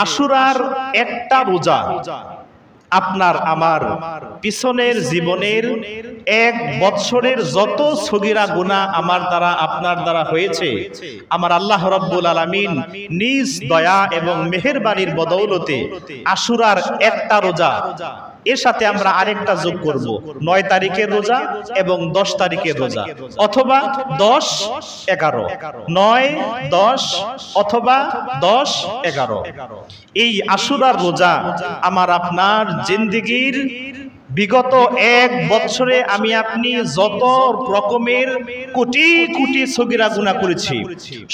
আশুরার একটা রোজা আপনার আমার পিছনের জীবনের এক বৎসরের যত সগীরা গুনাহ আমার দ্বারা আপনার দ্বারা হয়েছে, আমার আল্লাহ রাব্বুল আলামিন নিজ দয়া এবং মেহেরবানির বদৌলতে আশুরার একটা রোজা, এর সাথে আমরা আরেকটা যোগ করব, 9 তারিখের রোজা এবং 10 তারিখের রোজা, অথবা 10, 11, 9, 10 অথবা 10, 11। এই আশুরার রোজা আমার আপনার জিন্দেগির বিগত এক বছরে আমি আপনি যত রকমের কোটি কোটি সগীরা গুনাহ করেছি,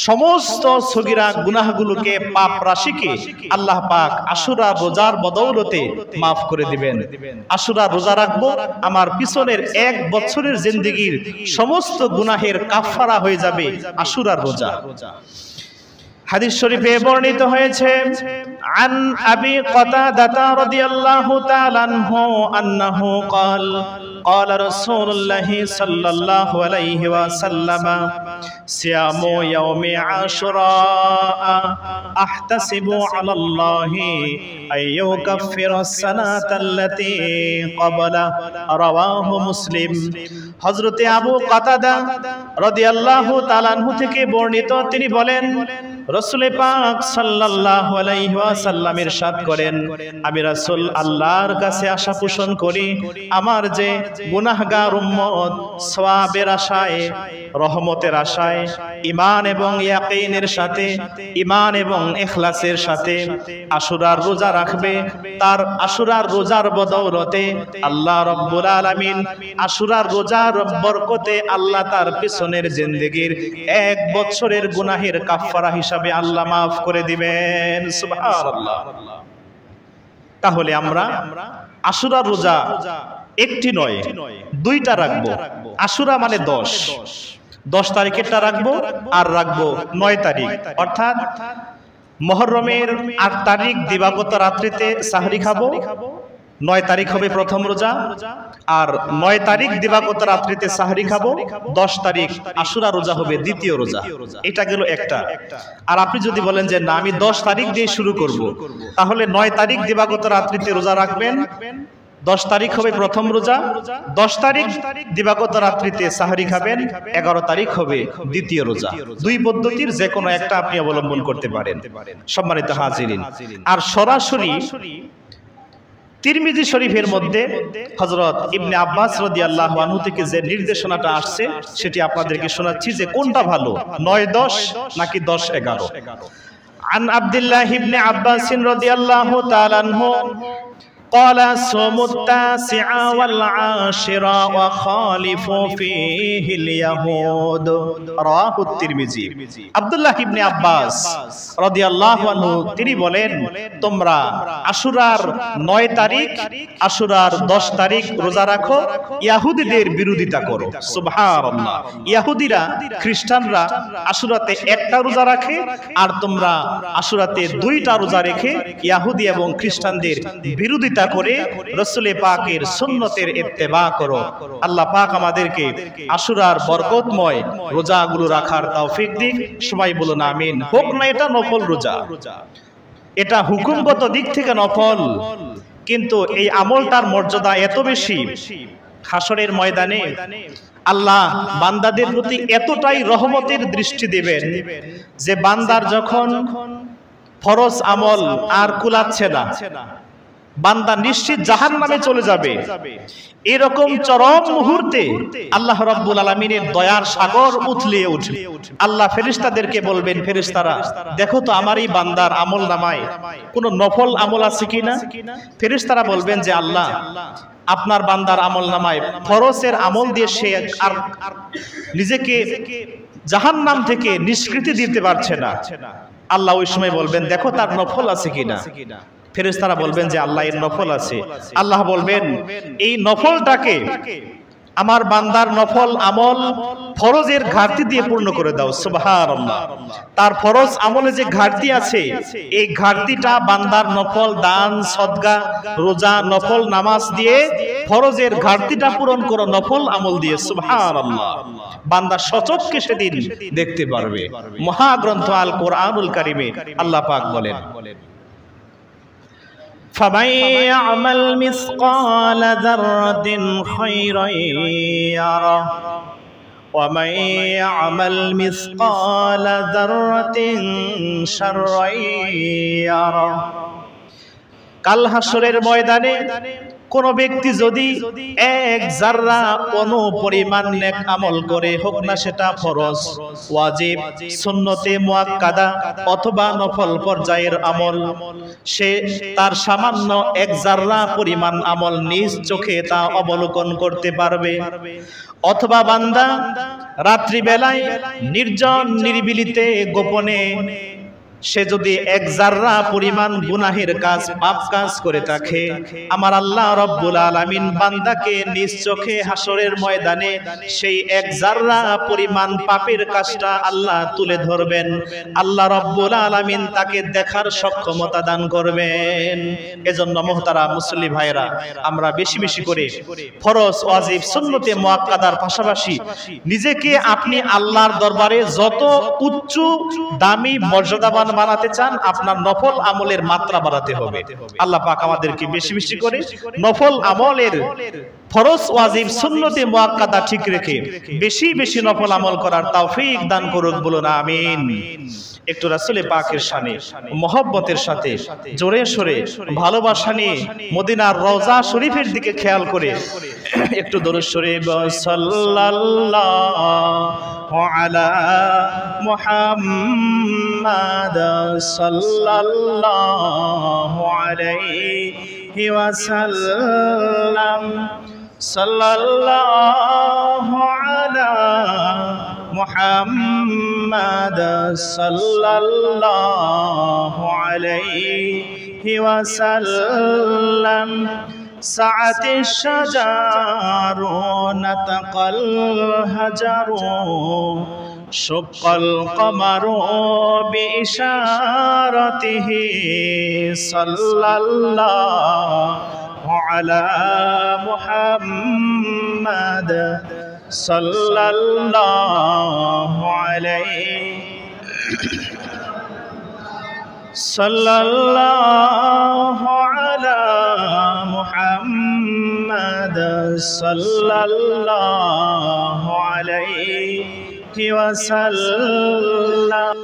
সমস্ত সগীরা গুনাহগুলোকে, পাপ রাশিকে আল্লাহ পাক আশুরা রোজার বদৌলতে মাফ করে দিবেন। আশুরা রোজা রাখবো, আমার পিছনের এক বছরের জিন্দেগির সমস্ত গুনাহের কাফারা হয়ে যাবে আশুরার রোজা। হাদিস শরীফে বর্ণিত হয়েছে, আন আবি কাতাদা রাদিয়াল্লাহু তাআলা আনহু আন্নাহু ক্বাল ক্বালা রাসূলুল্লাহি সাল্লাল্লাহু আলাইহি ওয়াসাল্লাম সিয়ামু ইয়াউমি আশুরা আহতাসিবু আলাল্লাহি আইয়ুকাফিরাস সানাতাল্লাতী ক্বাবলা, রাওয়াহু মুসলিম। হযরতে আবু কাতাদা রাদিয়াল্লাহু তাআলা আনহু থেকে বর্ণিত, তিনি বলেন, রাসূল পাক সাল্লাল্লাহু আলাইহি ওয়াসাল্লাম ইরশাদ করেন, আমি রাসূল আল্লাহর কাছে আশা পোষণ করি আমার যে গুনাহগার উম্মত সওয়াবের আশায়, রহমতের আশায়, ঈমান এবং ইয়াকিনের সাথে, ঈমান এবং ইখলাসের সাথে আশুরার রোজা রাখবে, তার আশুরার রোজার বদৌলতে আল্লাহ রাব্বুল আলামিন আশুরার রোজার বরকতে আল্লাহ তার পিছনের জিন্দেগির এক বছরের গুনাহের কাফারা হিসাবে আল্লাহ মাফ করে দিবেন। সুবহানাল্লাহ। তাহলে আমরা আশুরার রোজা একটি নয়, 2টা রাখবো। আশুরা মানে 10 তারিখেরটা রাখবো, আর রাখবো 9 তারিখ, অর্থাৎ মুহররমের 8 তারিখ দিবাগত রাত্রিতে সাহরি খাবো। 9 তারিখ হবে প্রথম রোজা, আর 9 তারিখ দিবাগত রাত্রিতে সাহরি খাবো। 10 তারিখ আশুরা রোজা হবে দ্বিতীয় রোজা। এটা গেল একটা। আর আপনি যদি বলেন যে না, আমি 10 তারিখ দিয়ে শুরু করব, তাহলে 9 তারিখ দিবাগত রাত্রিতে রোজা রাখবেন, 10 তারিখ হবে প্রথম রোজা, 10 তারিখ দিবাগত রাত্রিতে সাহরি খাবেন, 11 তারিখ হবে দ্বিতীয় রোজা। 2 পদ্ধতির যে কোনো একটা আপনি অবলম্বন করতে পারেন। সম্মানিত হাজিরিন, আর সরাসরি তিরমিজি শরীফের মধ্যে হযরত ইবনে আব্বাস রাদিয়াল্লাহু আনহু থেকে যে নির্দেশনাটা আসছে সেটি আপনাদেরকে শোনাচ্ছি যে কোনটা ভালো, 9, 10 নাকি 10, 11। আন আব্দুল্লাহ ইবনে আব্বাস রাদিয়াল্লাহু তাআলা আনহু قال صوموا التاسع والعاشر وخالفوا فيه اليهود, رواه الترمذي। আব্দুল্লাহ ইবনে আব্বাস রাদিয়াল্লাহু আনহু তিনি বলেন, তোমরা আশুরার 9 তারিখ, আশুরার 10 তারিখ রোজা রাখো, ইহুদিদের বিরোধিতা করো। সুবহানাল্লাহ। ইহুদিরা, খ্রিস্টানরা আশুরাতে একটা রোজা রাখে, আর তোমরা আশুরাতে 2টা রোজা রেখে ইহুদি এবং খ্রিস্টানদের বিরোধিতা করে রাসূল পাকের সুন্নতের ইত্তেবা করো। আল্লাহ পাক আমাদেরকে আশুরার বরকতময় রোজাগুলো রাখার তৌফিক দিক। সবাই বলুন আমিন। হোক না এটা নফল রোজা, এটা হুকুমগত দিক থেকে নফল, কিন্তু এই আমলটার মর্যাদা এত বেশি, হাসরের ময়দানে আল্লাহ বান্দাদের প্রতি এতটাই রহমতের দৃষ্টি দেবেন যে বান্দার যখন ফরজ আমল আর কুলাচ্ছে না, বান্দা নিশ্চিত জাহান্নামে চলে যাবে, এরকম চরম মুহূর্তে আল্লাহ রাব্বুল আলামিনের দয়ার সাগর উথলিয়ে উঠবে। আল্লাহ ফেরেশতাদেরকে বলবেন, ফেরেশতারা দেখো তো আমার এই বান্দার আমল নামায় কোনো নফল আমল আছে কিনা। ফেরেশতারা বলবেন যে আল্লাহ, আপনার বান্দার আমল নামায় ফরজের আমল দিয়ে সে আর নিজেকে জাহান্নাম থেকে নিষ্কৃতি দিতে পারছে না। আল্লাহ ওই সময় বলবেন, দেখো তার নফল আছে কিনা। ফেরেশতারা বলবেন যে আল্লাহ এর নফল আছে। আল্লাহ বলবেন, এই নফলটাকে, আমার বান্দার নফল আমল ফরজের ঘাটতি দিয়ে পূর্ণ করে দাও। সুবহানাল্লাহ। তার ফরজ আমলে যে ঘাটতি আছে, এই ঘাটতিটা বান্দার নফল দান, সদকা, রোজা, নফল নামাজ দিয়ে ফরজের ঘাটতিটা পূরণ করো নফল আমল দিয়ে। সুবহানাল্লাহ। বান্দা সচক্ষে সেদিন দেখতে পারবে। মহাগ্রন্থ আল কোরআনুল কারিমে আল্লাহ পাক বলেন, فمن يعمل مثقال ذرة خيرا يره ومن يعمل مثقال ذرة شرا يره। কাল হাসরের ময়দানে কোন ব্যক্তি যদি এক যাররা অনুপরিমাণ নেক আমল করে, হোক না সেটা ফরজ, ওয়াজিব, সুন্নতে মুআক্কাদা অথবা নফল পর্যায়ের আমল, সে তার সামান্য এক যাররা পরিমাণ আমল নিজ চোখে তা অবলোকন করতে পারবে। অথবা বান্দা রাত্রি বেলায় নির্জন নিরিবিলিতে গোপনে সে যদি এক যাররা পরিমাণ গুনাহের কাজ, পাপ কাজ করে থাকে, আমার আল্লাহ রব্বুল আলামিন বান্দাকে নিজ চোখে হাসরের ময়দানে সেই এক যাররা পরিমাণ পাপের কাজটা আল্লাহ তুলে ধরবেন। আল্লাহ রব্বুল আলামিন তাকে দেখার সক্ষমতা দান করবেন। এজন্য মুহতারাম মুসল্লি ভাইরা, আমরা বেশি বেশি করে ফরজ, ওয়াজিব, সুন্নতে মুআক্কাদার পাশাপাশি নিজেকে আপনি আল্লাহর দরবারে যত উচ্চ দামি মর্যাদাবান বানাতে চান, আপনার নফল আমলের মাত্রা বাড়াতে হবে। আল্লাহ পাক আমাদেরকে বেশি বেশি করে নফল আমলের, ফরজ, ওয়াজিব, সুন্নতে মুআক্কাদা ঠিক রেখে বেশি বেশি নফল আমল করার তৌফিক দান করুক, বলুন আমিন। একটু রাসূলে পাকের শানে মহব্বতের সাথে জোরে সোরে ভালোবাসা নিয়ে মদিনার রওজা শরীফের দিকে খেয়াল করে একটু দরুদ শরীফ সাল্লাল্লাহু আলা মুহাম্মাদ সাল্লাল্লাহু আলাইহি ওয়াসাল্লাম, সাল্লাল্লাহু আলা মুহাম্মাদ সাল্লাল্লাহু আলাইহি ওয়াসাল্লাম। সাআতি শাজারু নাতাকাল হাজারু শুক্কাল কমারু বিইশারাতিহি সাল্লাল্লাহু আলা মুহাম্মাদ সাল্লাল্লাহু আলাইহি সাল্লাল্লাহু আলা মুহাম্মাদ সাল্লাল্লাহু আলাইহি ওয়াসাল্লাম।